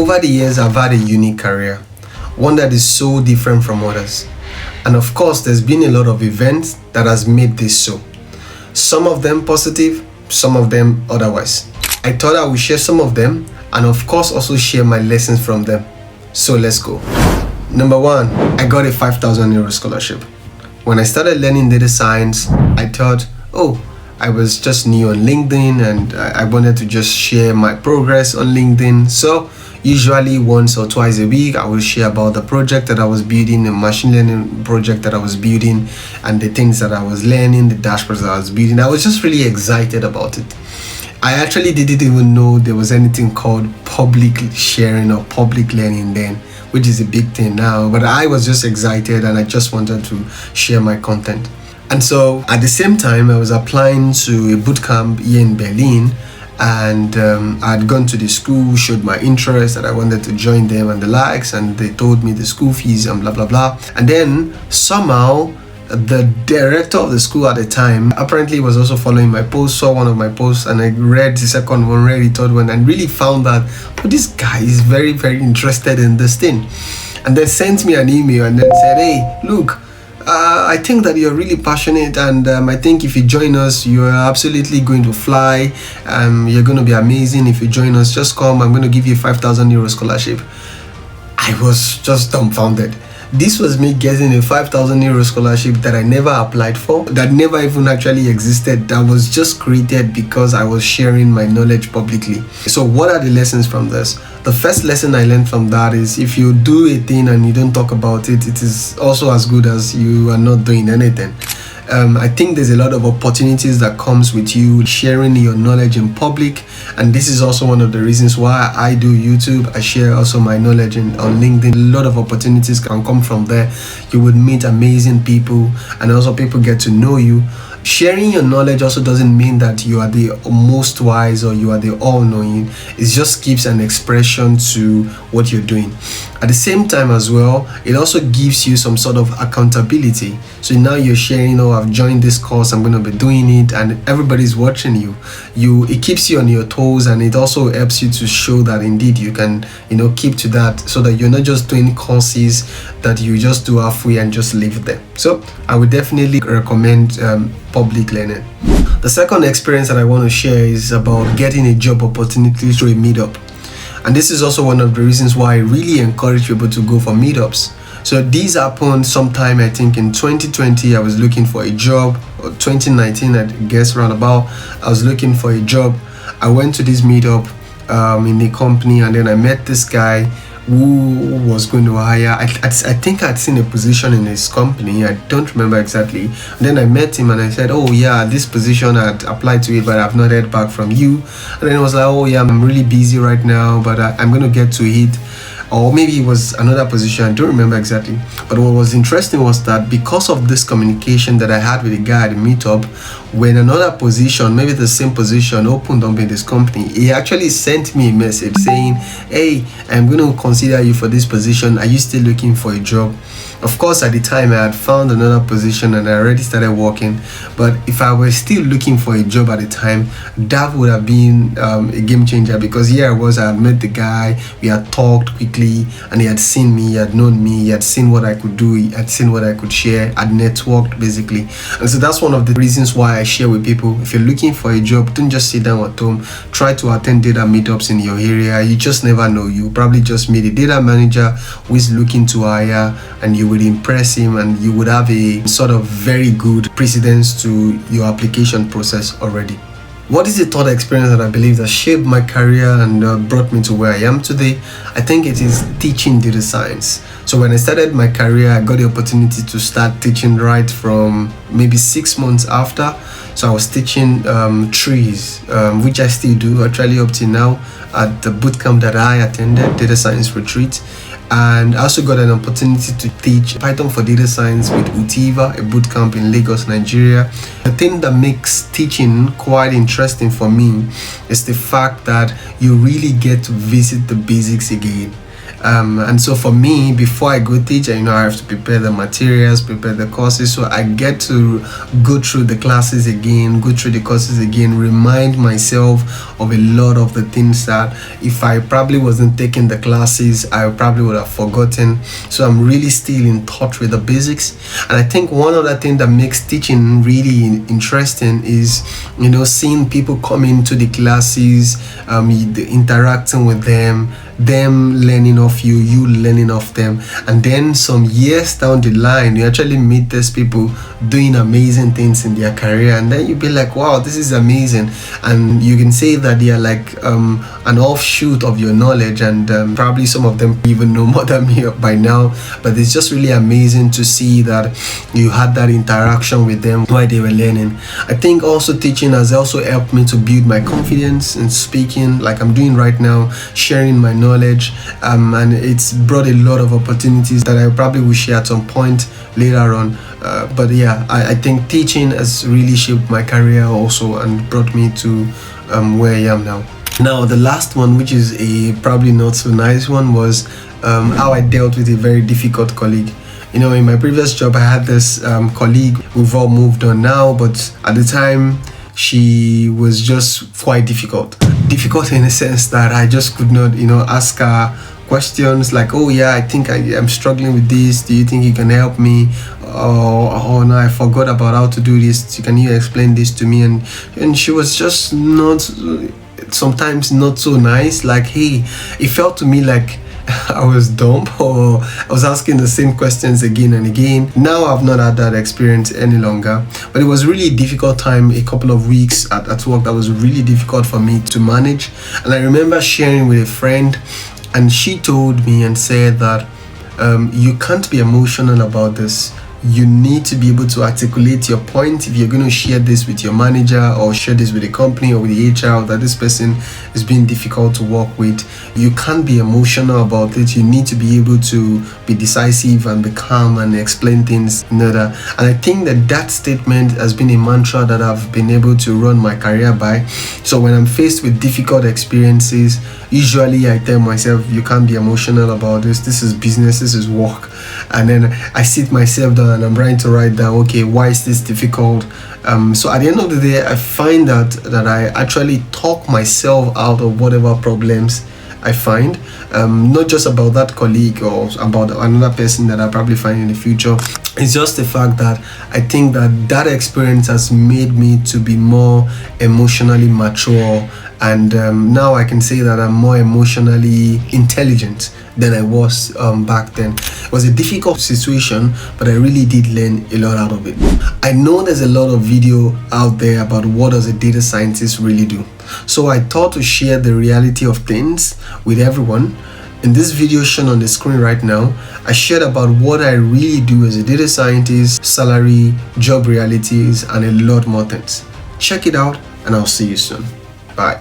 Over the years, I've had a unique career, one that is so different from others. And of course, there's been a lot of events that has made this so. Some of them positive, some of them otherwise. I thought I would share some of them and of course also share my lessons from them. So let's go. Number one, I got a 5,000 euro scholarship. When I started learning data science, I thought, I was just new on LinkedIn and I wanted to just share my progress on LinkedIn. So usually once or twice a week, I will share about the project that I was building, the machine learning project that I was building, and the things that I was learning, the dashboards that I was building. I was just really excited about it. I actually didn't even know there was anything called public sharing or public learning then, which is a big thing now. But I was just excited and I just wanted to share my content. And so at the same time, I was applying to a bootcamp here in Berlin, and I had gone to the school, showed my interest that I wanted to join them and the likes, and they told me the school fees and blah blah blah. And then somehow the director of the school at the time apparently was also following my post, saw one of my posts, and I read the second one, read the third one, and really found that this guy is very, very interested in this thing. And then sent me an email and then said, hey, look, I think that you're really passionate, and I think if you join us, you're absolutely going to fly. You're going to be amazing if you join us. Just come, I'm going to give you a 5,000 euro scholarship. I was just dumbfounded. This was me getting a 5,000 euro scholarship that I never applied for, that never even actually existed, that was just created because I was sharing my knowledge publicly. So what are the lessons from this? The first lesson I learned from that is if you do a thing and you don't talk about it, it is also as good as you are not doing anything. I think there's a lot of opportunities that comes with you sharing your knowledge in public, and this is also one of the reasons why I do YouTube. I share also my knowledge on LinkedIn. A lot of opportunities can come from there. You would meet amazing people, and also people get to know you. Sharing your knowledge also doesn't mean that you are the most wise or you are the all-knowing. It just gives an expression to what you're doing. At the same time as well, it also gives you some sort of accountability. So now you're sharing, I've joined this course, I'm going to be doing it, and everybody's watching you. It keeps you on your toes, and it also helps you to show that indeed you can, keep to that, so that you're not just doing courses that you just do halfway and just leave them. So I would definitely recommend public learning. The second experience that I want to share is about getting a job opportunity through a meetup. And this is also one of the reasons why I really encourage people to go for meetups. So these happened sometime, I think in 2020, I was looking for a job, or 2019, I guess roundabout, I was looking for a job. I went to this meetup in the company, and then I met this guy who was going to hire. I think I'd seen a position in his company, I don't remember exactly. And then I met him and I said, this position, I'd applied to it, but I've not heard back from you. And then he was like, I'm really busy right now, but I'm going to get to it. Or maybe it was another position, I don't remember exactly. But what was interesting was that because of this communication that I had with the guy at the meetup, when another position, maybe the same position, opened up in this company, he actually sent me a message saying, hey, I'm going to consider you for this position. Are you still looking for a job? Of course, at the time, I had found another position and I already started working. But if I were still looking for a job at the time, that would have been a game changer, because here I was, I had met the guy, we had talked quickly, and he had seen me, he had known me, he had seen what I could do, he had seen what I could share, had networked basically. And so that's one of the reasons why I share with people, if you're looking for a job, don't just sit down at home, try to attend data meetups in your area. You just never know. You probably just meet a data manager who is looking to hire, and you would impress him, and you would have a sort of very good precedence to your application process already. What is the third experience that I believe that shaped my career and brought me to where I am today? I think it is teaching data science. So when I started my career, I got the opportunity to start teaching right from maybe 6 months after. So I was teaching trees, which I still do actually up till now at the bootcamp that I attended, Data Science Retreat. And I also got an opportunity to teach Python for data science with Utiva, a bootcamp in Lagos, Nigeria. The thing that makes teaching quite interesting for me is the fact that you really get to visit the basics again. And so for me, before I go teach, I have to prepare the materials, prepare the courses. So I get to go through the classes again, go through the courses again, remind myself of a lot of the things that if I probably wasn't taking the classes, I probably would have forgotten. So I'm really still in touch with the basics. And I think one other thing that makes teaching really interesting is, seeing people come into the classes, interacting with them learning of you, you learning of them, and then some years down the line you actually meet these people doing amazing things in their career, and then you be like, wow, this is amazing. And you can say that they are like an offshoot of your knowledge, and probably some of them even know more than me by now, but it's just really amazing to see that you had that interaction with them while they were learning. I think also teaching has also helped me to build my confidence in speaking, like I'm doing right now, sharing my knowledge, and it's brought a lot of opportunities that I probably will share at some point later on. But yeah, I think teaching has really shaped my career also and brought me to where I am now. Now the last one, which is a probably not so nice one, was how I dealt with a very difficult colleague. In my previous job I had this colleague. We've all moved on now, but at the time she was just quite difficult in the sense that I just could not ask her questions like, oh yeah, I think I'm struggling with this, do you think you can help me? Oh no, I forgot about how to do this, can you explain this to me? And she was just sometimes not so nice. Like, hey, it felt to me like I was dumb, or I was asking the same questions again and again. Now I've not had that experience any longer, but it was really a difficult time, a couple of weeks at work that was really difficult for me to manage. And I remember sharing with a friend, and she told me and said that you can't be emotional about this. You need to be able to articulate your point if you're going to share this with your manager or share this with the company or with the HR, that this person is being difficult to work with. You can't be emotional about it. You need to be able to be decisive and be calm and explain things in order. And I think that statement has been a mantra that I've been able to run my career by. So when I'm faced with difficult experiences, usually I tell myself, you can't be emotional about this. This is business, this is work. And then I sit myself down and I'm trying to write down, okay, why is this difficult? So at the end of the day, I find that I actually talk myself out of whatever problems I find, not just about that colleague or about another person that I probably find in the future. It's just the fact that I think that experience has made me to be more emotionally mature, and now I can say that I'm more emotionally intelligent than I was back then. It was a difficult situation, but I really did learn a lot out of it. I know there's a lot of video out there about what does a data scientist really do. So I thought to share the reality of things with everyone. In this video shown on the screen right now, I shared about what I really do as a data scientist, salary, job realities, and a lot more things. Check it out, and I'll see you soon. Bye.